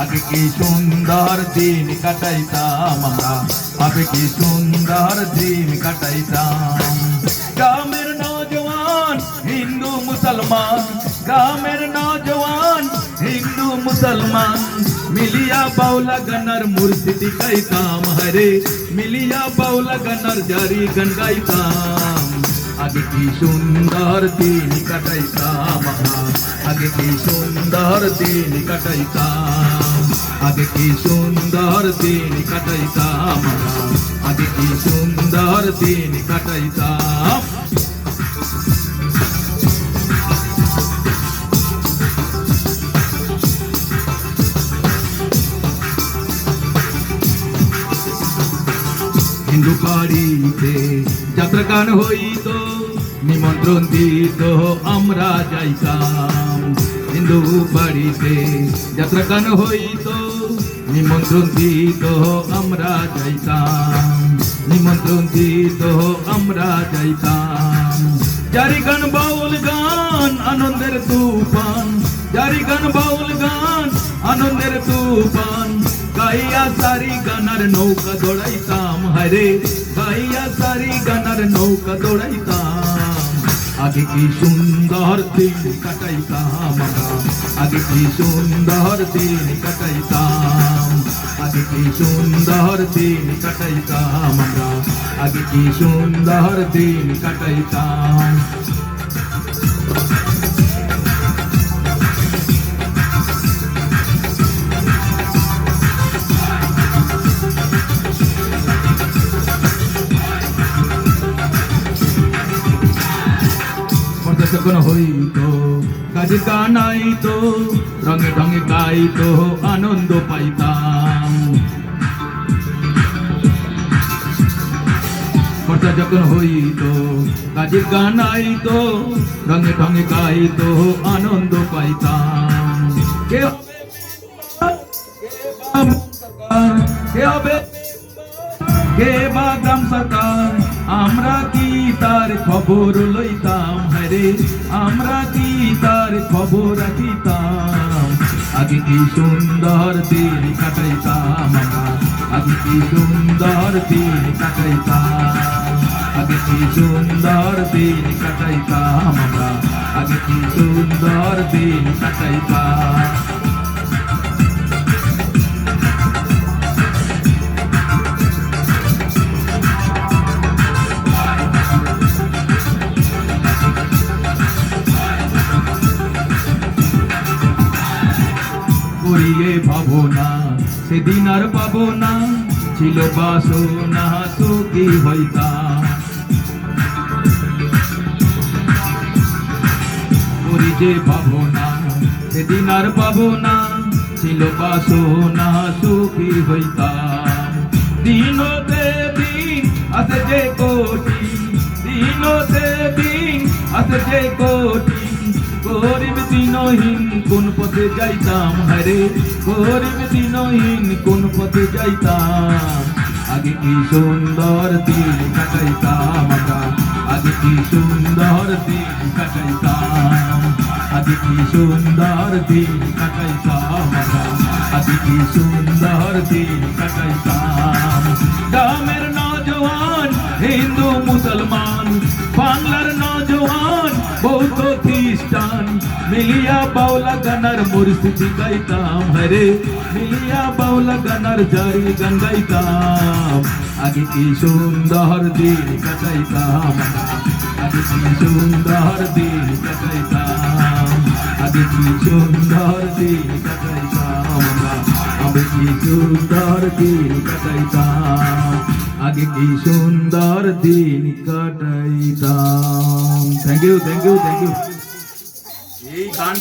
আগে কি সুন্দর দিন কাটাইতাম আমরা, আগে কি সুন্দর দিন কাটাইতাম। গ্রামের নওজওয়ান হিন্দু মুসলমান, গ্রামের নওজওয়ান হিন্দু মুসলমান মিলিয়া বাউলা গানার মুর্শিদি গাইতাম, হরে মিলিয়া বাউলা গানার জারি গান গাইতাম। আগে কি সুন্দর দিন কাটাইতাম আমরা, আগে কি সুন্দর দিন কাটাইতাম, আগে কি সুন্দর দিন কাটাইতাম আমরা, আগে কি সুন্দর দিন কাটাইতাম। হিন্দু বাড়িতে যাত্রা গান হইত, নিমন্ত্রণ দিত আমরা যাইতাম। হিন্দু বাড়িতে যাত্রা গান হইত, নিমন্ত্রণ দিত আমরা যাইতাম, নিমন্ত্রণ দিত আমরা যাইতাম। জারি গান বাউল গান আনন্দের তুফান, জারি গান বাউল গান আনন্দের তুফান গাইয়া সারি গানার নৌকা দৌড়াইতাম, হরে গাইয়া সারি গানার নৌকা দৌড়াইতাম। আগে কি সুন্দর দিন কাটাইতাম আমরা, আগে কি সুন্দর দিন কাটাইতাম, আগে কি সুন্দর দিন কাটাইতাম আমরা, আগে কি সুন্দর দিন কাটাইতাম। যখন হইতো কাজে গানাইতো, রঙে ঢঙে গাইতো আনন্দ পাইতাম। খরচা যখন হইতো কাজে গানাইতো, রঙে ঢঙে গাইতো আনন্দ পাইতাম। কে হবে কে বা গ্রাম সরকার, আমরা কি তার খবর লইতাম, হরে আমরা কি তার খবর রাখিতাম। আগে কি সুন্দর দিন কাটাইতাম আমরা, আগে কি সুন্দর দিন কাটাইতাম, আগে কি সুন্দর দিন কাটাইতাম আমরা, আগে কি সুন্দর দিন কাটাইতাম। করিয়ে ভাবনা সেদিন আর পাবো না, ছিল বাসনা সুখী হইতাম। করি যে ভাবনা সেদিন আর পাবো না, ছিল বাসনা সুখী হইতাম। দিনতে দিন আসে যে কোটি, দিনতে দিন আসে যে কোটি, গরিব দিনহীন কোন পথে যাইতাম, হরে গরিব দিনহীন কোন পথে যাইতাম। আগে কি সুন্দর দিন কাটাইতাম আমরা, আগে কি সুন্দর দিন কাটাইতাম, আগে কি সুন্দর দিন কাটাইতাম আমরা, আগে কি সুন্দর দিন কাটাইতাম। গ্রামের নওজওয়ান হিন্দু মুসলমান, বাংলার নওজওয়ান বৌদ্ধ খ্রিস্টান মিলিয়া বাউলা গানার মুর্শিদি গাইতাম, হরে মিলিয়া বাউলা গানার জারি গান গাইতাম। আগে কি সুন্দর দিন কাটাইতাম, আগে কি সুন্দর দিন কাটাইতাম, আগে কি সুন্দর দিন কাটাইতাম, আগে কি সুন্দর দিন কাটাইতাম, আগে কি সুন্দর দিন কাটাইতাম। Thank you, thank you, thank you. এই গানটা